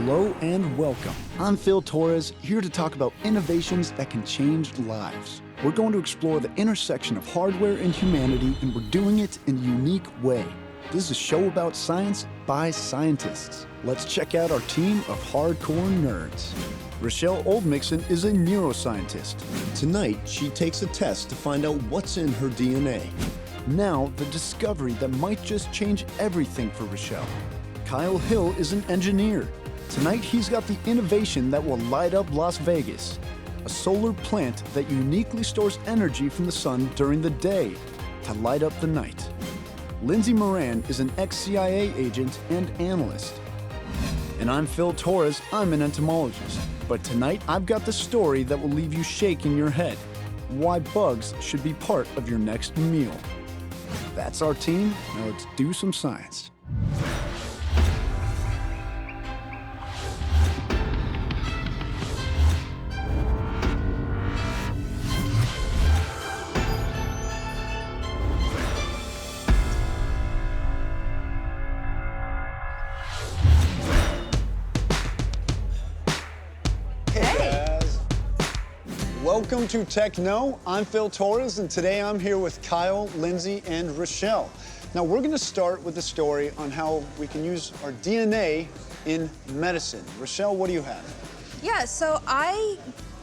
Hello and welcome. I'm Phil Torres, here to talk about innovations that can change lives. We're going to explore the intersection of hardware and humanity, and we're doing it in a unique way. This is a show about science by scientists. Let's check out our team of hardcore nerds. Rachelle OLDMIXON is a neuroscientist. Tonight, she takes a test to find out what's in her DNA. Now, the discovery that might just change everything for Rachelle. Kyle Hill is an engineer. Tonight, he's got the innovation that will light up Las Vegas. A solar plant that uniquely stores energy from the sun during the day to light up the night. Lindsay Moran is an ex-CIA agent and analyst. And I'm Phil Torres, I'm an entomologist. But tonight, I've got the story that will leave you shaking your head. Why bugs should be part of your next meal. That's our team, now let's do some science. Welcome to TechKnow. I'm Phil Torres, and today I'm here with Kyle, Lindsay, and Rachelle. Now, we're going to start with the story on how we can use our DNA in medicine. Rachelle, what do you have? Yeah, so I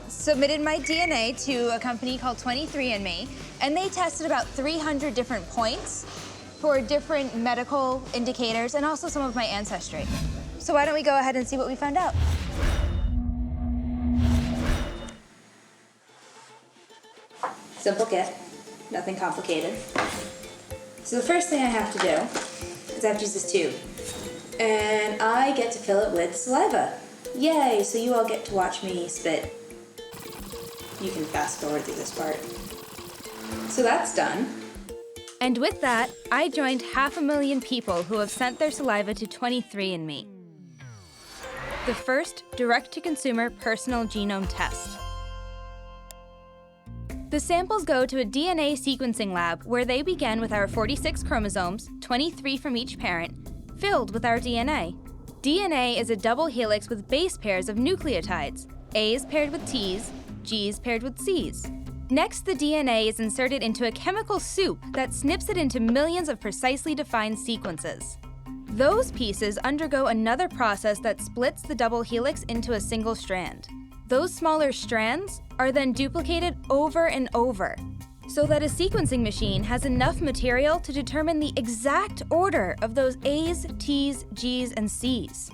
submitted my DNA to a company called 23andMe, and they tested about 300 different points for different medical indicators and also some of my ancestry. So why don't we go ahead and see what we found out? Simple kit, nothing complicated. So the first thing I have to do is I have to use this tube. And I get to fill it with saliva. Yay, so you all get to watch me spit. You can fast forward through this part. So that's done. And with that, I joined 500,000 people who have sent their saliva to 23andMe. The first direct-to-consumer personal genome test. The samples go to a DNA sequencing lab where they begin with our 46 chromosomes, 23 from each parent, filled with our DNA. DNA is a double helix with base pairs of nucleotides, A's paired with T's, G's paired with C's. Next, the DNA is inserted into a chemical soup that snips it into millions of precisely defined sequences. Those pieces undergo another process that splits the double helix into a single strand. Those smaller strands are then duplicated over and over, so that a sequencing machine has enough material to determine the exact order of those A's, T's, G's, and C's.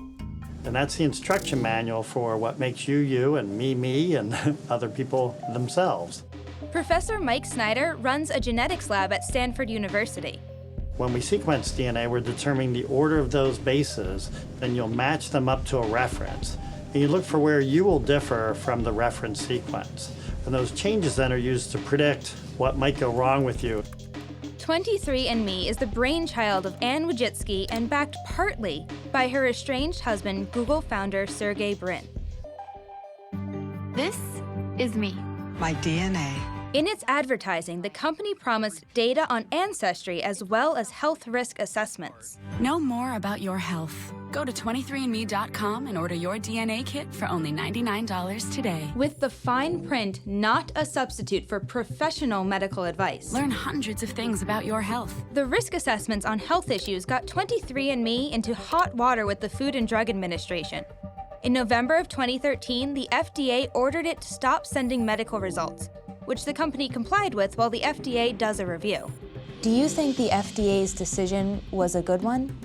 And that's the instruction manual for what makes you, you, and me, and other people themselves. Professor Mike SNYDER runs a genetics lab at Stanford University. When we sequence DNA, we're determining the order of those bases, then you'll match them up to a reference. And you look for where you will differ from the reference sequence. And those changes then are used to predict what might go wrong with you. 23andMe is the brainchild of Anne Wojcicki and backed partly by her estranged husband, Google founder Sergey Brin. This is me. My DNA. In its advertising, the company promised data on ancestry as well as health risk assessments. Know more about your health. Go to 23andme.com and order your DNA kit for only $99 today. With the fine print not a substitute for professional medical advice. Learn hundreds of things about your health. The risk assessments on health issues got 23andMe into hot water with the Food and Drug Administration. In November of 2013, the FDA ordered it to stop sending medical results, which the company complied with while the FDA does a review. Do you think the FDA's decision was a good one?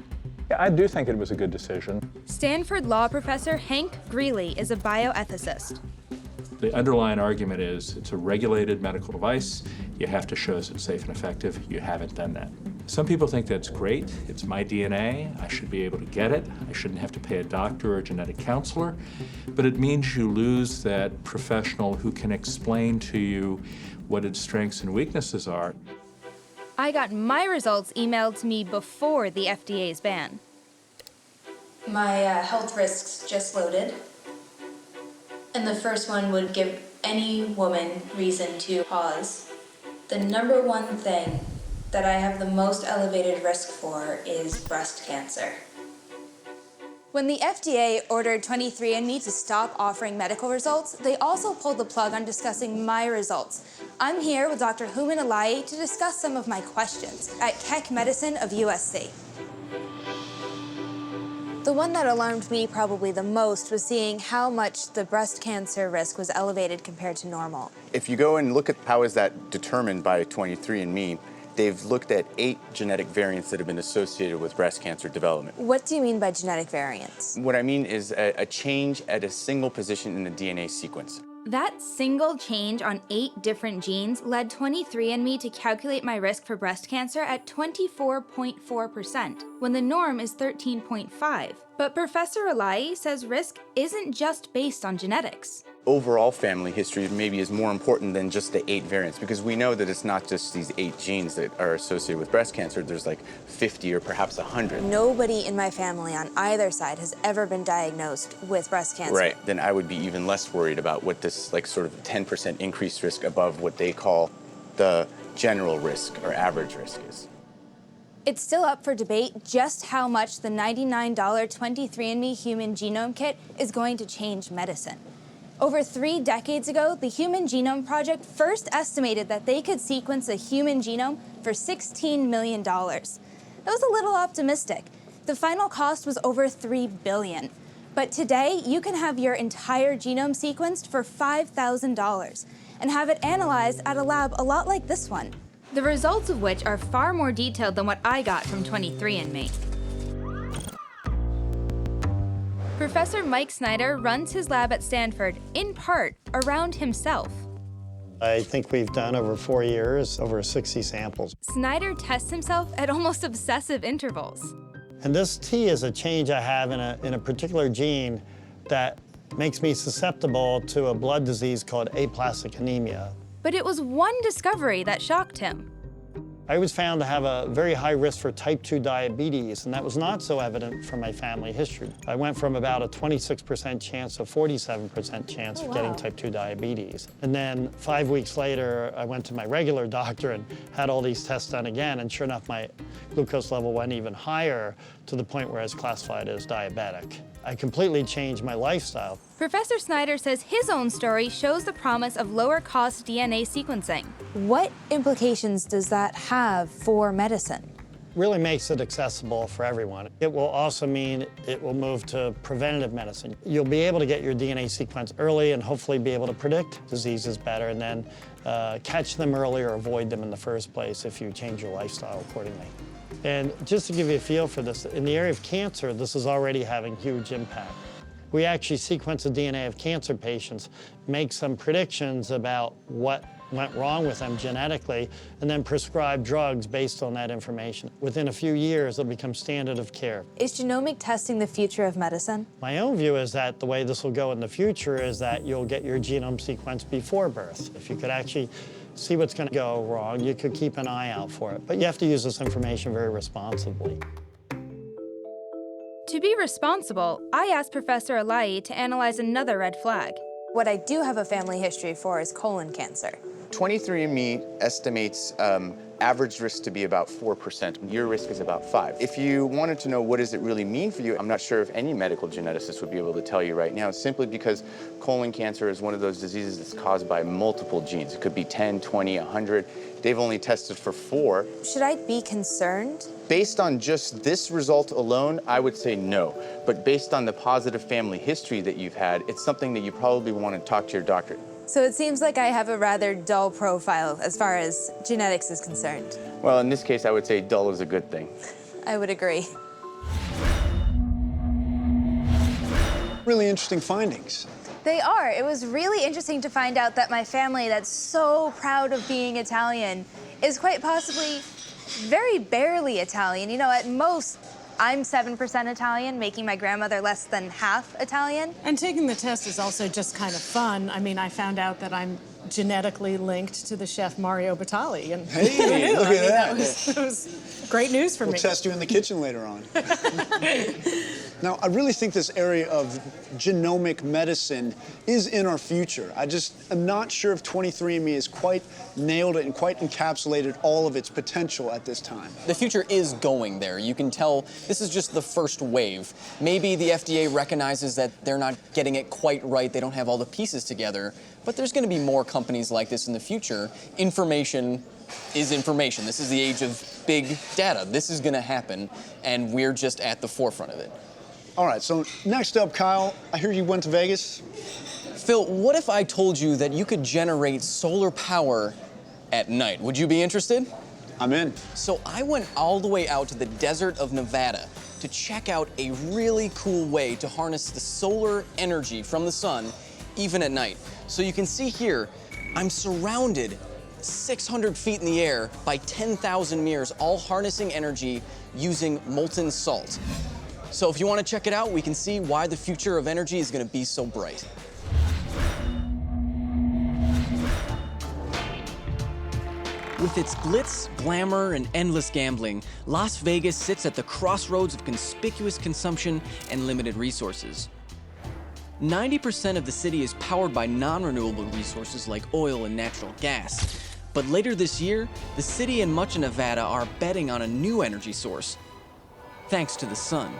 Yeah, I do think it was a good decision. Stanford law professor Hank Greeley is a bioethicist. The underlying argument is it's a regulated medical device. You have to show us it's safe and effective. You haven't done that. Some people think that's great. It's my DNA. I should be able to get it. I shouldn't have to pay a doctor or a genetic counselor. But it means you lose that professional who can explain to you what its strengths and weaknesses are. I got my results emailed to me before the FDA's ban. My health risks just loaded. And the first one would give any woman reason to pause. The number one thing that I have the most elevated risk for is breast cancer. When the FDA ordered 23andMe to stop offering medical results, they also pulled the plug on discussing my results. I'm here with Dr. HOOMAN ALLAYEE to discuss some of my questions at KECK Medicine of USC. The one that alarmed me probably the most was seeing how much the breast cancer risk was elevated compared to normal. If you go and look at how is that determined by 23andMe, they've looked at 8 genetic variants that have been associated with breast cancer development. What do you mean by genetic variants? What I mean is a change at a single position in the DNA sequence. That single change on 8 different genes led 23andMe to calculate my risk for breast cancer at 24.4%, when the norm is 13.5%. But Professor ALLAYEE says risk isn't just based on genetics. Overall family history maybe is more important than just the 8 variants, because we know that it's not just these 8 genes that are associated with breast cancer. There's like 50 or perhaps 100. Nobody in my family on either side has ever been diagnosed with breast cancer. Right, then I would be even less worried about what this like sort of 10% increased risk above what they call the general risk or average risk is. It's still up for debate just how much the $99 23andMe Human Genome Kit is going to change medicine. Over 3 decades ago, the Human Genome Project first estimated that they could sequence a human genome for $16 million. That was a little optimistic. The final cost was over $3 billion. But today, you can have your entire genome sequenced for $5,000 and have it analyzed at a lab a lot like this one. The results of which are far more detailed than what I got from 23andMe. Professor Mike SNYDER runs his lab at Stanford, in part, around himself. I think we've done over 4 years, over 60 samples. SNYDER tests himself at almost obsessive intervals. And this T is a change I have in a particular gene that makes me susceptible to a blood disease called aplastic anemia. But it was one discovery that shocked him. I was found to have a very high risk for type 2 diabetes, and that was not so evident from my family history. I went from about a 26% chance to 47% chance of getting type 2 diabetes. And then 5 weeks later, I went to my regular doctor and had all these tests done again, and sure enough, my glucose level went even higher to the point where I was classified as diabetic. I completely changed my lifestyle. Professor SNYDER says his own story shows the promise of lower-cost DNA sequencing. What implications does that have for medicine? Really makes it accessible for everyone. It will also mean it will move to preventative medicine. You'll be able to get your DNA sequence early and hopefully be able to predict diseases better and then catch them early or avoid them in the first place if you change your lifestyle accordingly. And just to give you a feel for this, in the area of cancer, this is already having huge impact. We actually sequence the DNA of cancer patients, make some predictions about what went wrong with them genetically, and then prescribe drugs based on that information. Within a few years, it'll become standard of care. Is genomic testing the future of medicine? My own view is that the way this will go in the future is that you'll get your genome sequenced before birth. If you could actually see what's going to go wrong, you could keep an eye out for it. But you have to use this information very responsibly. To be responsible, I asked Professor ALLAYEE to analyze another red flag. What I do have a family history for is colon cancer. 23andMe estimates average risk to be about 4%. Your risk is about 5%. If you wanted to know what does it really mean for you, I'm not sure if any medical geneticist would be able to tell you right now, simply because colon cancer is one of those diseases that's caused by multiple genes. It could be 10, 20, 100. They've only tested for 4. Should I be concerned? Based on just this result alone, I would say no. But based on the positive family history that you've had, it's something that you probably want to talk to your doctor. So it seems like I have a rather dull profile as far as genetics is concerned. Well, in this case, I would say dull is a good thing. I would agree. Really interesting findings. They are. It was really interesting to find out that my family that's so proud of being Italian is quite possibly very barely Italian. You know, at most, I'm 7% Italian, making my grandmother less than half Italian. And taking the test is also just kind of fun. I mean, I found out that I'm genetically linked to the chef Mario Batali. And Hey, look at that. That was great news for me. We'll test you in the kitchen later on. Now, I really think this area of genomic medicine is in our future. I just am not sure if 23andMe has quite nailed it and quite encapsulated all of its potential at this time. The future is going there. You can tell this is just the first wave. Maybe the FDA recognizes that they're not getting it quite right, they don't have all the pieces together, but there's going to be more companies like this in the future. Information is information. This is the age of big data. This is going to happen, and we're just at the forefront of it. All right, so next up, Kyle, I hear you went to Vegas. Phil, what if I told you that you could generate solar power at night? Would you be interested? I'm in. So I went all the way out to the desert of Nevada to check out a really cool way to harness the solar energy from the sun, even at night. So you can see here, I'm surrounded 600 feet in the air by 10,000 mirrors, all harnessing energy using molten salt. So if you want to check it out, we can see why the future of energy is going to be so bright. With its glitz, glamour, and endless gambling, Las Vegas sits at the crossroads of conspicuous consumption and limited resources. 90% of the city is powered by non-renewable resources like oil and natural gas. But later this year, the city and much of Nevada are betting on a new energy source, thanks to the sun.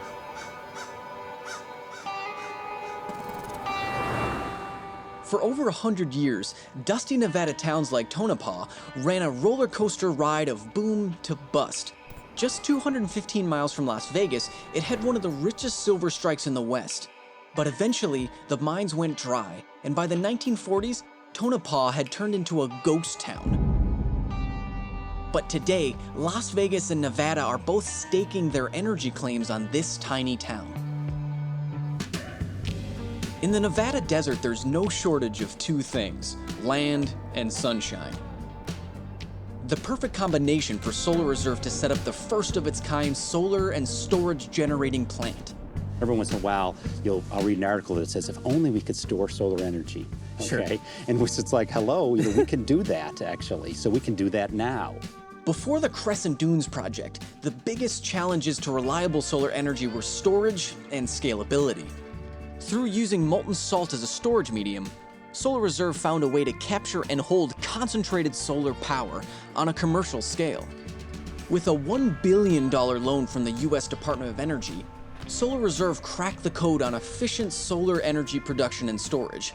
For over 100 years, dusty Nevada towns like Tonopah ran a roller coaster ride of boom to bust. Just 215 miles from Las Vegas, it had one of the richest silver strikes in the West. But eventually, the mines went dry, and by the 1940s, Tonopah had turned into a ghost town. But today, Las Vegas and Nevada are both staking their energy claims on this tiny town. In the Nevada desert, there's no shortage of two things: land and sunshine. The perfect combination for Solar Reserve to set up the first of its kind solar and storage generating plant. Every once in a while, I'll read an article that says, if only we could store solar energy. Okay? Sure. And it's like, hello, we can do that, actually. So we can do that now. Before the Crescent Dunes project, the biggest challenges to reliable solar energy were storage and scalability. Through using molten salt as a storage medium, Solar Reserve found a way to capture and hold concentrated solar power on a commercial scale. With a $1 billion loan from the US Department of Energy, Solar Reserve cracked the code on efficient solar energy production and storage.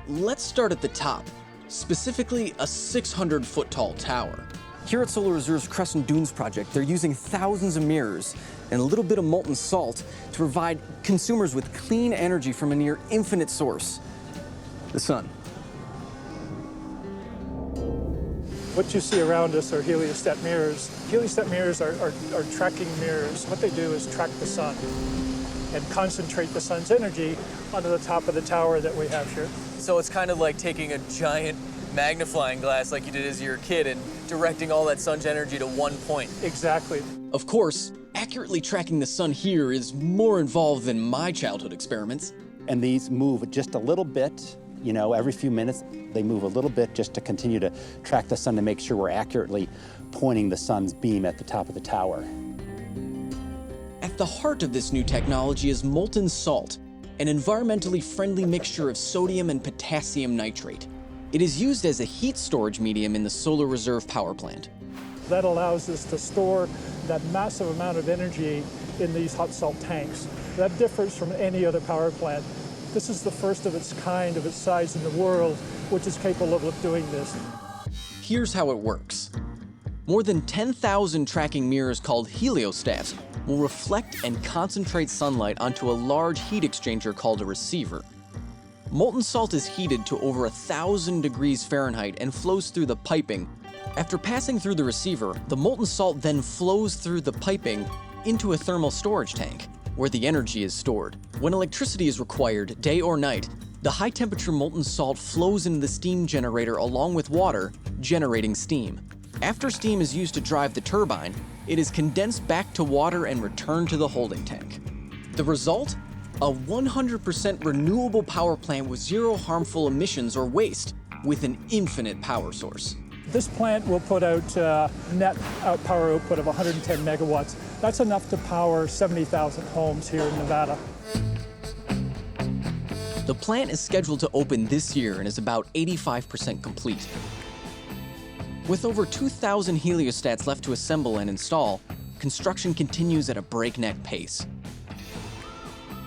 Let's start at the top, specifically a 600-foot tall tower. Here at Solar Reserve's Crescent Dunes project, they're using thousands of mirrors and a little bit of molten salt to provide consumers with clean energy from a near infinite source, the sun. What you see around us are heliostat mirrors. Heliostat mirrors are tracking mirrors. What they do is track the sun and concentrate the sun's energy onto the top of the tower that we have here. So it's kind of like taking a giant magnifying glass like you did as you were a kid and directing all that sun's energy to one point. Exactly. Of course, accurately tracking the sun here is more involved than my childhood experiments. And these move just a little bit, every few minutes, they move a little bit just to continue to track the sun to make sure we're accurately pointing the sun's beam at the top of the tower. At the heart of this new technology is molten salt, an environmentally friendly mixture of sodium and potassium nitrate. It is used as a heat storage medium in the Solar Reserve power plant. That allows us to store that massive amount of energy in these hot salt tanks. That differs from any other power plant. This is the first of its kind, of its size in the world, which is capable of doing this. Here's how it works. More than 10,000 tracking mirrors called heliostats will reflect and concentrate sunlight onto a large heat exchanger called a receiver. Molten salt is heated to over 1,000 degrees Fahrenheit and flows through the piping. After passing through the receiver, the molten salt then flows through the piping into a thermal storage tank, where the energy is stored. When electricity is required, day or night, the high-temperature molten salt flows into the steam generator along with water, generating steam. After steam is used to drive the turbine, it is condensed back to water and returned to the holding tank. The result? A 100% renewable power plant with zero harmful emissions or waste, with an infinite power source. This plant will put out net power output of 110 megawatts. That's enough to power 70,000 homes here in Nevada. The plant is scheduled to open this year and is about 85% complete. With over 2,000 heliostats left to assemble and install, construction continues at a breakneck pace.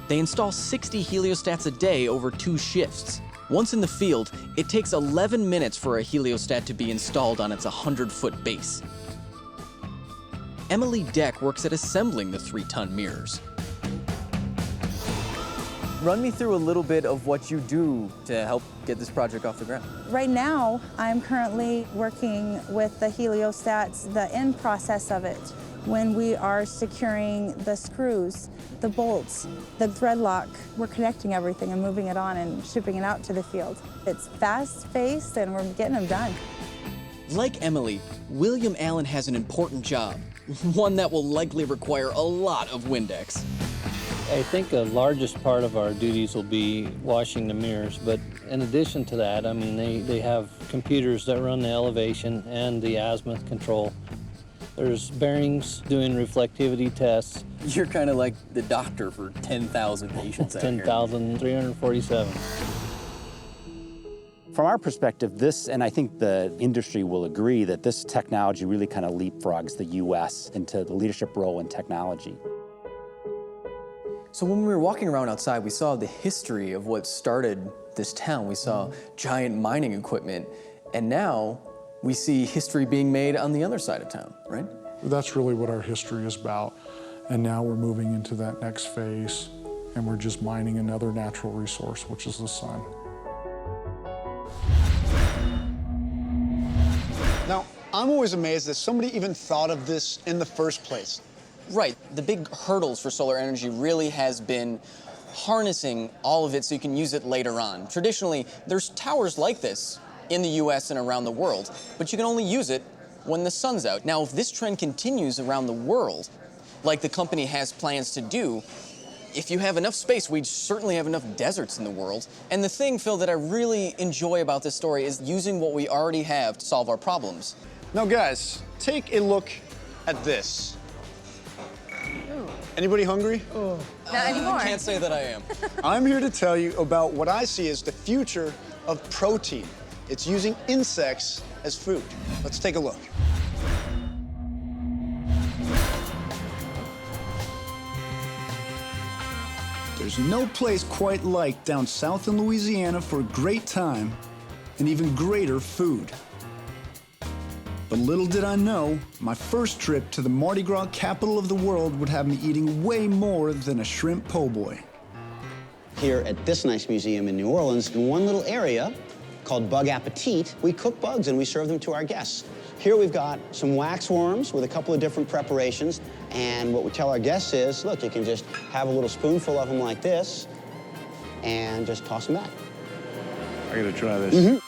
They install 60 heliostats a day over 2 shifts. Once in the field, it takes 11 minutes for a heliostat to be installed on its 100-foot base. Emily Deck works at assembling the 3-ton mirrors. Run me through a little bit of what you do to help get this project off the ground. Right now, I'm currently working with the heliostats, the end process of it, when we are securing the screws, the bolts, the thread lock. We're connecting everything and moving it on and shipping it out to the field. It's fast-paced and we're getting them done. Like Emily, William Allen has an important job, one that will likely require a lot of Windex. I think the largest part of our duties will be washing the mirrors, but in addition to that, I mean, they have computers that run the elevation and the azimuth control. There's bearings doing reflectivity tests. You're kind of like the doctor for 10,000 patients out here. 10,347. From our perspective, this, and I think the industry will agree, that this technology really kind of leapfrogs the U.S. into the leadership role in technology. So when we were walking around outside, we saw the history of what started this town. We saw giant mining equipment, and now we see history being made on the other side of town, right? That's really what our history is about. And now we're moving into that next phase, and we're just mining another natural resource, which is the sun. Now, I'm always amazed that somebody even thought of this in the first place. Right. The big hurdles for solar energy really has been harnessing all of it so you can use it later on. Traditionally, there's towers like this in the US and around the world, but you can only use it when the sun's out. Now, if this trend continues around the world, like the company has plans to do, if you have enough space, we certainly have enough deserts in the world. And the thing, Phil, that I really enjoy about this story is using what we already have to solve our problems. Now, guys, take a look at this. Anybody hungry? Not anymore. I can't say that I am. I'm here to tell you about what I see as the future of protein. It's using insects as food. Let's take a look. There's no place quite like down south in Louisiana for a great time and even greater food. But little did I know, my first trip to the Mardi Gras capital of the world would have me eating way more than a shrimp po' boy. Here at this nice museum in New Orleans, in one little area called Bug Appetit, we cook bugs and we serve them to our guests. Here we've got some waxworms with a couple of different preparations, and what we tell our guests is, look, you can just have a little spoonful of them like this and just toss them back. I gotta try this.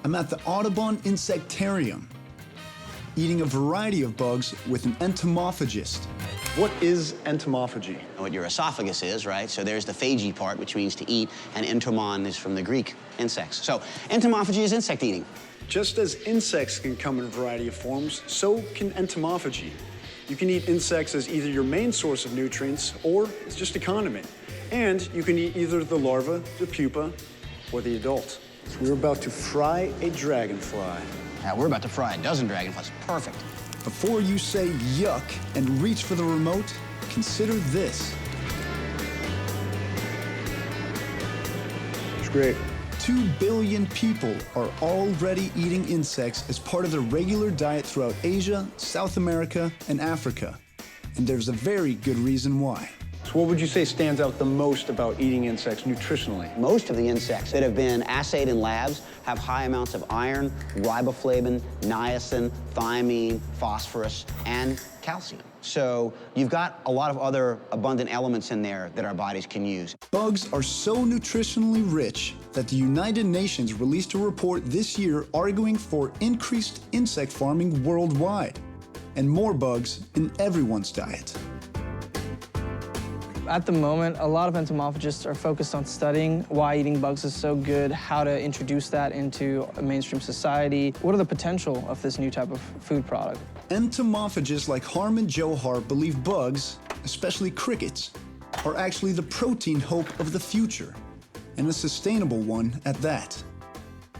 I'm at the Audubon Insectarium, eating a variety of bugs with an entomophagist. What is entomophagy? What your esophagus is, right? So there's the phagy part, which means to eat, and entomon is from the Greek insects. So entomophagy is insect eating. Just as insects can come in a variety of forms, so can entomophagy. You can eat insects as either your main source of nutrients or it's just a condiment. And you can eat either the larva, the pupa, or the adult. We're about to fry a dragonfly. Now we're about to fry a dozen dragonflies. Perfect. Before you say yuck and reach for the remote, consider this. It's great. 2 billion people are already eating insects as part of their regular diet throughout Asia, South America, and Africa. And there's a very good reason why. So what would you say stands out the most about eating insects nutritionally? Most of the insects that have been assayed in labs have high amounts of iron, riboflavin, niacin, thiamine, phosphorus, and calcium. So you've got a lot of other abundant elements in there that our bodies can use. Bugs are so nutritionally rich that the United Nations released a report this year arguing for increased insect farming worldwide and more bugs in everyone's diet. At the moment, a lot of entomophagists are focused on studying why eating bugs is so good, how to introduce that into mainstream society. What are the potential of this new type of food product? Entomophagists like HARMAN JOHAR believe bugs, especially crickets, are actually the protein hope of the future. and a sustainable one at that.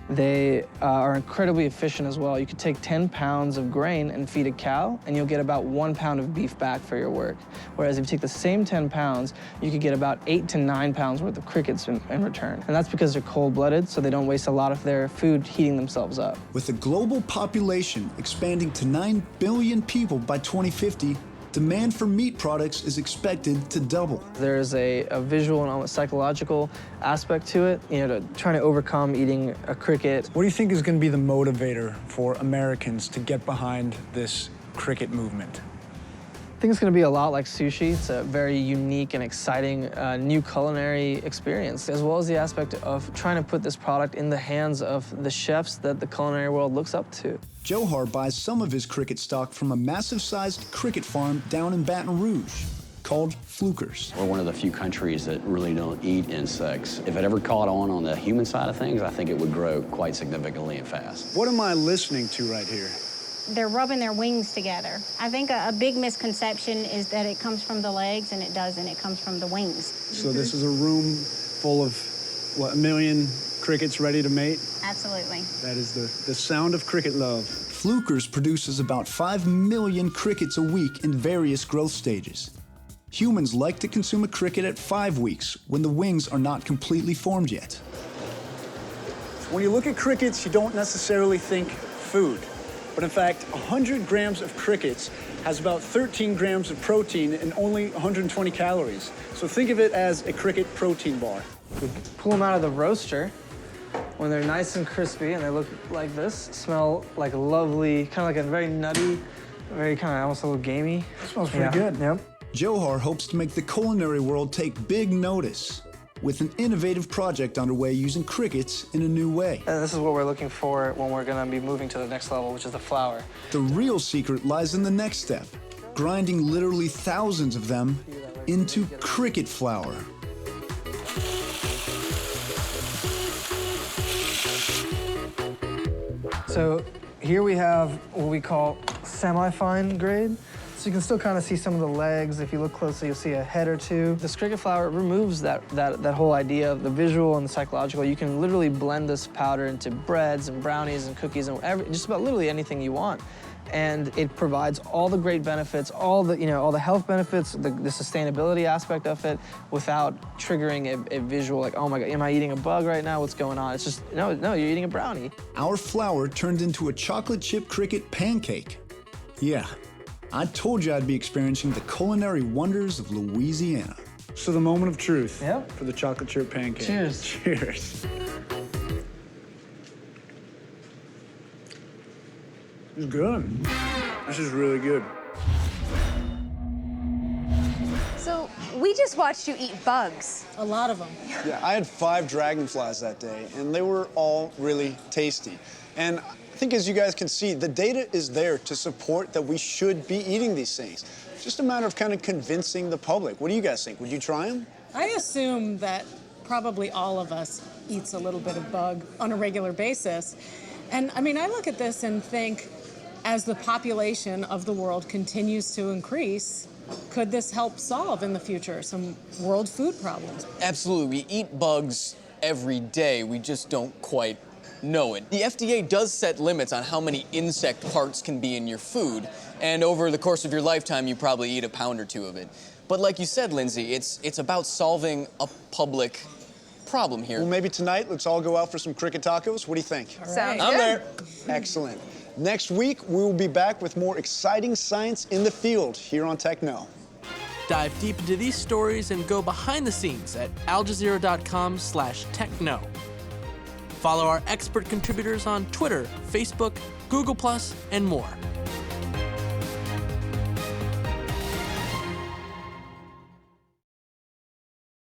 They are incredibly efficient as well. You could take 10 pounds of grain and feed a cow, and you'll get about 1 pound of beef back for your work. Whereas if you take the same 10 pounds, you could get about 8 to 9 pounds worth of crickets in return. And that's because they're cold-blooded, so they don't waste a lot of their food heating themselves up. With the global population expanding to 9 billion people by 2050, demand for meat products is expected to double. There's a visual and almost psychological aspect to it, to trying to overcome eating a cricket. What do you think is going to be the motivator for Americans to get behind this cricket movement? I think it's going to be a lot like sushi. It's a very unique and exciting new culinary experience, as well as the aspect of trying to put this product in the hands of the chefs that the culinary world looks up to. Johar buys some of his cricket stock from a massive-sized cricket farm down in Baton Rouge called FLUKERS. We're one of the few countries that really don't eat insects. If it ever caught on the human side of things, I think it would grow quite significantly and fast. What am I listening to right here? They're rubbing their wings together. I think a big misconception is that it comes from the legs, and it doesn't. It comes from the wings. So this is a room full of, what, 1 million crickets ready to mate? Absolutely. That is the sound of cricket love. FLUKERS produces about 5 million crickets a week in various growth stages. Humans like to consume a cricket at 5 weeks, when the wings are not completely formed yet. When you look at crickets, you don't necessarily think food. But in fact, 100 grams of crickets has about 13 grams of protein and only 120 calories. So think of it as a cricket protein bar. We pull them out of the roaster when they're nice and crispy, and they look like this, smell like a lovely, kind of like a very nutty, very kind of almost a little gamey. It smells pretty good. Yep. Johar hopes to make the culinary world take big notice with an innovative project underway using crickets in a new way. And this is what we're looking for when we're going to be moving to the next level, which is the flour. The real secret lies in the next step, grinding literally thousands of them into cricket flour. So here we have what we call semi-fine grade. So you can still kind of see some of the legs. If you look closely, you'll see a head or two. This cricket flour removes that whole idea of the visual and the psychological. You can literally blend this powder into breads and brownies and cookies and just about literally anything you want. And it provides all the great benefits, all the health benefits, the sustainability aspect of it, without triggering a visual like, oh my God, am I eating a bug right now? What's going on? It's just, no, you're eating a brownie. Our flour turned into a chocolate chip cricket pancake. Yeah, I told you I'd be experiencing the culinary wonders of Louisiana. So the moment of truth Yep. for the chocolate chip pancake. Cheers. Cheers. It's good. This is really good. So we just watched you eat bugs. A lot of them. Yeah, I had 5 dragonflies that day, and they were all really tasty. And I think, as you guys can see, the data is there to support that we should be eating these things. It's just a matter of kind of convincing the public. What do you guys think? Would you try them? I assume that probably all of us eats a little bit of bug on a regular basis. And I mean, I look at this and think, as the population of the world continues to increase, could this help solve in the future some world food problems? Absolutely. We eat bugs every day. We just don't quite know it. The FDA does set limits on how many insect parts can be in your food, and over the course of your lifetime, you probably eat a pound or 2 of it. But like you said, Lindsay, it's about solving a public problem here. Well, maybe tonight, let's all go out for some cricket tacos. What do you think? Sounds I'm good. there. Excellent. Next week, we will be back with more exciting science in the field here on TechKnow. Dive deep into these stories and go behind the scenes at aljazeera.com/techknow. Follow our expert contributors on Twitter, Facebook, Google+, and more.